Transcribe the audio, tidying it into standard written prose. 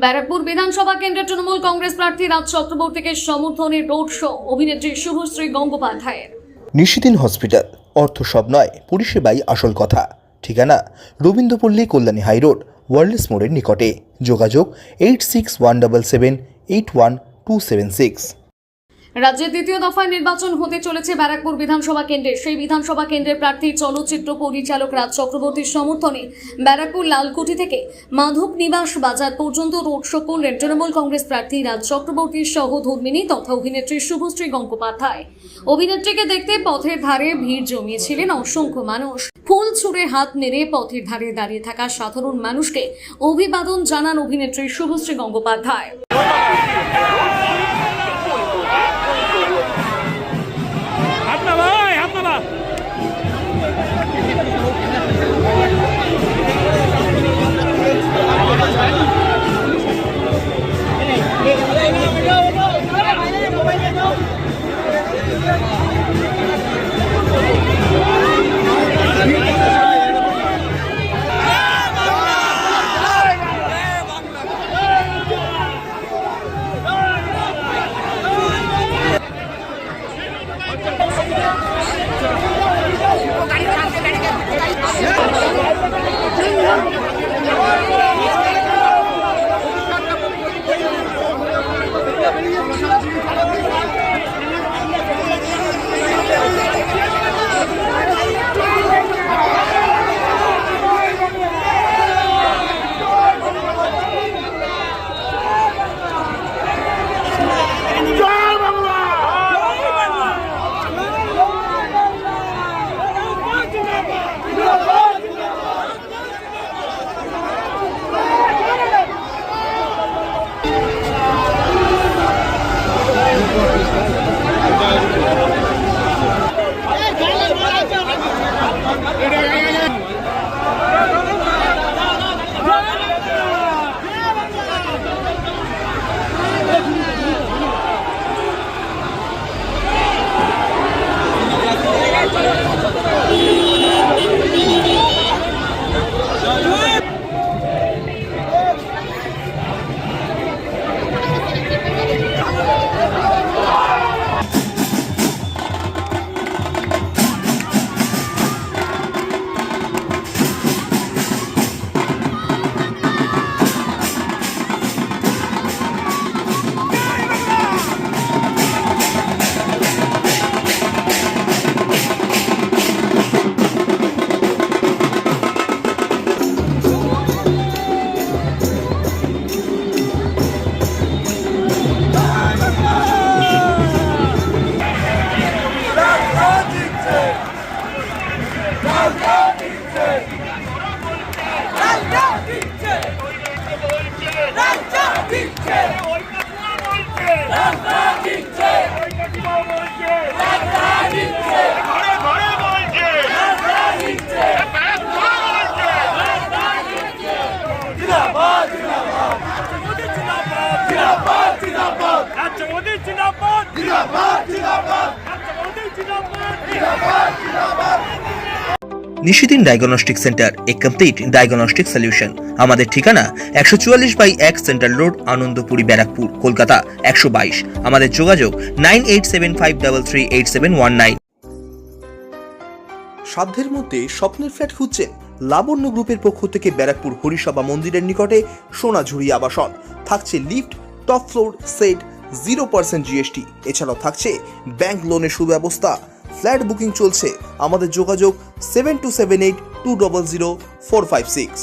ব্যারাকপুর বিধানসভা কেন্দ্রের তৃণমূল কংগ্রেস প্রার্থী রাজ চক্রবর্তীকে সমর্থনে রোড শো অভিনেত্রী শুভশ্রী গঙ্গোপাধ্যায়ের। নিশিদিন হসপিটাল, অর্থ সব নয়, পরিষেবাই আসল কথা। ঠিকানা রবীন্দ্রপল্লী, কল্যাণী হাইরোড, ওয়ার্ল্ডস মোড়ের নিকটে। যোগাযোগ 8617881276। রাজ্যের দ্বিতীয় দফায় নির্বাচন হতে চলেছে ব্যারাকপুর বিধানসভা কেন্দ্রে। সেই বিধানসভা কেন্দ্রের প্রার্থী চলচ্চিত্র পরিচালক রাজ চক্রবর্তীর সমর্থনে ব্যারাকপুর লালকুঠি থেকে মাধব নিবাস বাজার পর্যন্ত রোড শো করলেন তৃণমূল কংগ্রেস প্রার্থী রাজ চক্রবর্তীর সহধর্মিণী তথা অভিনেত্রী শুভশ্রী গঙ্গোপাধ্যায়। অভিনেত্রীকে দেখতে পথের ধারে ভিড় জমিয়েছিলেন অসংখ্য মানুষ। ফুল ছুঁড়ে হাত নেড়ে পথের ধারে দাঁড়িয়ে থাকা সাধারণ মানুষকে অভিবাদন জানান অভিনেত্রী শুভশ্রী গঙ্গোপাধ্যায়। নিশিদিন ডায়াগনস্টিক সেন্টার, এ কমপ্লিট ডায়াগনস্টিক সলিউশন। আমাদের ঠিকানা 144/1 সেন্ট্রাল রোড, আনন্দপুরি, ব্যারাকপুর, কলকাতা 122। আমাদের যোগাযোগ 9875338719। সাধ্যের মধ্যে স্বপ্নের ফ্ল্যাট খুঁজছেন? লাবণ্য গ্রুপের পক্ষ থেকে ব্যারাকপুর হরিসভা মন্দিরের নিকটে সোনাঝুরি আবাসন। থাকছে lift, top floor, set, 0% GST। এছাড়াও থাকছে ব্যাংক লোনের সুব্যবস্থা। ফ্ল্যাট বুকিং চলছে। আমাদের যোগাযোগ 7278200456।